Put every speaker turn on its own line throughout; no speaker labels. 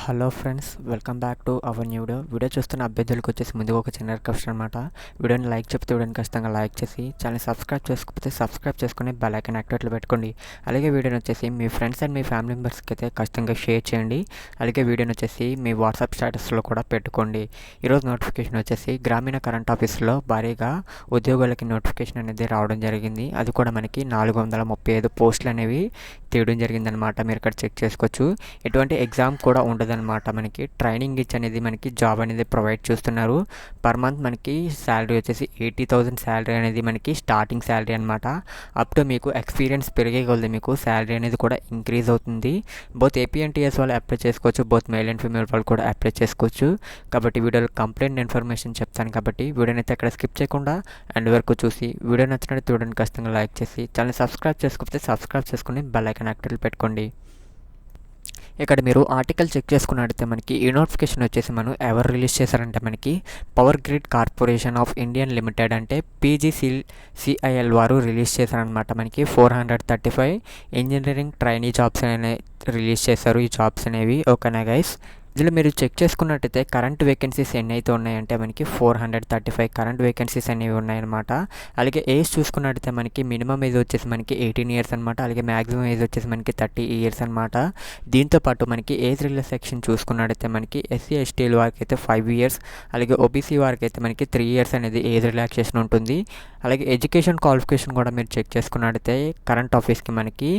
Hello friends, welcome back to our new video చూస్తున్న అభ్యర్థులకు వచ్చేసి ముందుగా ఒక చిన్న రిక్వెస్ట్ అనమాట. వీడియోని లైక్ చెప్తే వీడియోని ఖచ్చితంగా లైక్ చేసి ఛానల్ సబ్స్క్రైబ్ చేసుకోకపోతే సబ్స్క్రైబ్ చేసుకుని బెల్ ఐకాన్ యాక్టివేట్లో పెట్టుకోండి. అలాగే వీడియోని వచ్చేసి మీ ఫ్రెండ్స్ అండ్ మీ ఫ్యామిలీ మెంబర్స్కి అయితే ఖచ్చితంగా షేర్ చేయండి. అలాగే వీడియోని వచ్చేసి మీ వాట్సాప్ స్టేటస్లో కూడా పెట్టుకోండి. ఈరోజు నోటిఫికేషన్ వచ్చేసి గ్రామీణ కరెంట్ ఆఫీస్లో భారీగా ఉద్యోగులకి నోటిఫికేషన్ అనేది రావడం జరిగింది. అది కూడా మనకి 435 పోస్టులు అనేవి తీయడం జరిగిందనమాట. మీరు ఇక్కడ చెక్ చేసుకోవచ్చు. ఎటువంటి ఎగ్జామ్ కూడా ఉండదన్నమాట. మనకి ట్రైనింగ్ ఇచ్చి అనేది మనకి జాబ్ అనేది ప్రొవైడ్ చేస్తున్నారు. పర్ మంత్ మనకి శాలరీ వచ్చేసి 80,000 శాలరీ అనేది మనకి స్టార్టింగ్ శాలరీ అనమాట. అప్ టు మీకు ఎక్స్పీరియన్స్ పెరిగే కొలది మీకు శాలరీ అనేది కూడా ఇంక్రీజ్ అవుతుంది. బోత్ ఏపీ అండ్ టీఎస్ వాళ్ళు అప్లై చేసుకోవచ్చు, బోత్ మేల్ అండ్ ఫీమేల్ వాళ్ళు కూడా అప్లై చేసుకోవచ్చు. కాబట్టి వీడియోలో కంప్లీట్ ఇన్ఫర్మేషన్ చెప్తాను. కాబట్టి వీడియోని అయితే అక్కడ స్కిప్ చేయకుండా అండ్ వరకు చూసి వీడియో నచ్చినట్టు చూడండి. ఖచ్చితంగా లైక్ చేసి ఛానల్ సబ్స్క్రైబ్ చేసుకోకపోతే సబ్స్క్రైబ్ చేసుకుని బెల్ ఐకాన్ యాక్టివేట్ పెట్టుకోండి. ఇక్కడ మీరు ఆర్టికల్ చెక్ చేసుకున్నట్టయితే మనకి ఈ నోటిఫికేషన్ వచ్చేసి మనం ఎవరు రిలీజ్ చేశారంటే మనకి power grid corporation of Indian limited అంటే PGCIL వారు రిలీజ్ చేశారనమాట. మనకి 435 ఇంజనీరింగ్ ట్రైనీ జాబ్స్ అనేవి రిలీజ్ చేశారు. ఈ జాబ్స్ అనేవి ఓకేనా గైస్. ఇందులో మీరు చెక్ చేసుకున్నట్టయితే కరెంట్ వేకెన్సీస్ ఎన్ని అయితే ఉన్నాయంటే మనకి 435 కరెంట్ వేకెన్సీస్ అనేవి ఉన్నాయన్నమాట. అలాగే ఏజ్ చూసుకున్నట్టయితే మనకి మినిమం ఏజ్ వచ్చేసి మనకి 18 ఇయర్స్ అనమాట. అలాగే మ్యాక్సిమం ఏజ్ వచ్చేసి మనకి 30 ఇయర్స్ అనమాట. దీంతోపాటు మనకి ఏజ్ రిలాక్సేషన్ చూసుకున్నట్టయితే మనకి SC ST వారికి అయితే 5 ఇయర్స్, అలాగే OBC వారికి అయితే మనకి 3 ఇయర్స్ అనేది ఏజ్ రిలాక్సేషన్ ఉంటుంది. అలాగే ఎడ్యుకేషన్ క్వాలిఫికేషన్ కూడా మీరు చెక్ చేసుకున్నట్టయితే కరెంట్ ఆఫీస్కి మనకి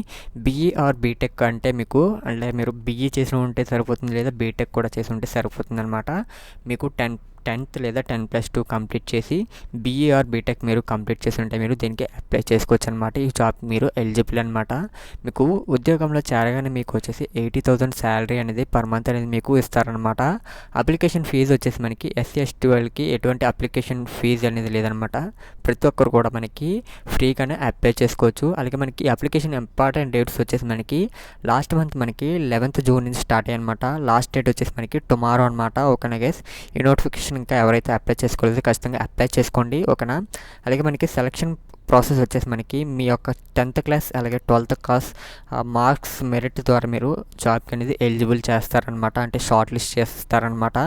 BE ఆర్ బీటెక్ అంటే మీకు అంటే మీరు BE చేసి ఉంటే సరిపోతుంది, లేదా బీటెక్ కూడా చేసి ఉంటే సరిపోతుంది అనమాట. మీకు 10th లేదా 10+2 కంప్లీట్ చేసి BE ఆర్ బీటెక్ మీరు కంప్లీట్ చేసి ఉంటే మీరు దీనికి అప్లై చేసుకోవచ్చు అనమాట. ఈ జాబ్ మీరు ఎలిజిబుల్ అనమాట. మీకు ఉద్యోగంలో చేరగానే మీకు వచ్చేసి 80,000 శాలరీ అనేది పర్ మంత్ అనేది మీకు ఇస్తారనమాట. అప్లికేషన్ ఫీజు వచ్చేసి మనకి SC ST వాళ్ళకి ఎటువంటి అప్లికేషన్ ఫీజు అనేది లేదనమాట. ప్రతి ఒక్కరు కూడా మనకి ఫ్రీగానే అప్లై చేసుకోవచ్చు. అలాగే మనకి అప్లికేషన్ ఇంపార్టెంట్ డేట్స్ వచ్చేసి మనకి లాస్ట్ మంత్ మనకి 11th జూన్ నుంచి స్టార్ట్ అయ్యి అనమాట. లాస్ట్ డేట్ వచ్చేసి మనకి టుమారో అనమాట. ఓకేనా గైస్. ఈ నోటిఫికేషన్ ఇంకా ఎవరైతే అప్లై చేసుకోలేదో ఖచ్చితంగా అప్లై చేసుకోండి. ఓకేనా. అలాగే మనకి సెలక్షన్ ప్రాసెస్ వచ్చేసి మనకి మీ యొక్క 10th క్లాస్ అలాగే 12th క్లాస్ మార్క్స్ మెరిట్ ద్వారా మీరు జాబ్కి అనేది ఎలిజిబుల్ చేస్తారనమాట. అంటే షార్ట్ లిస్ట్ చేస్తారనమాట.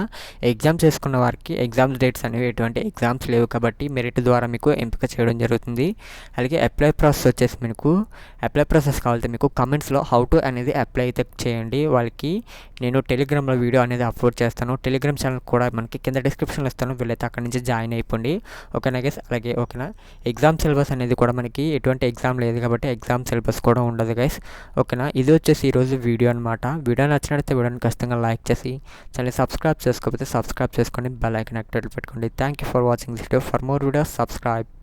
ఎగ్జామ్ చేసుకున్న వారికి ఎగ్జామ్ డేట్స్ అనేవి ఎటువంటి ఎగ్జామ్స్ లేవు కాబట్టి మెరిట్ ద్వారా మీకు ఎంపిక చేయడం జరుగుతుంది. అలాగే అప్లై ప్రాసెస్ వచ్చేసి మీకు అప్లై ప్రాసెస్ కావాలంటే మీకు కమెంట్స్లో హౌ టు అనేది అప్లై అయితే చేయండి. వాళ్ళకి నేను టెలిగ్రామ్లో వీడియో అనేది అప్లోడ్ చేస్తాను. టెలిగ్రామ్ ఛానల్ కూడా మనకి కింద డిస్క్రిప్షన్లో ఇస్తాను. వీళ్ళైతే అక్కడి నుంచి జాయిన్ అయిపోండి. ఓకేనా గైస్. అలాగే ఓకేనా. ఎగ్జామ్ సిలబస్ అనేది కూడా మనకి ఎటువంటి ఎగ్జామ్ లేదు కాబట్టి ఎగ్జామ్ సిలబస్ కూడా ఉండదు గైస్. ఓకేనా. ఇది వచ్చేసి ఈరోజు వీడియో అనమాట. వీడియో నచ్చినట్లయితే వీడియోని ఖచ్చితంగా లైక్ చేసి ఛానల్ సబ్స్క్రైబ్ చేసుకోకపోతే సబ్స్క్రైబ్ చేసుకొని బెల్ ఐకాన్ యాక్టివేట్ పెట్టుకోండి. Thank you for watching this video. For more videos subscribe.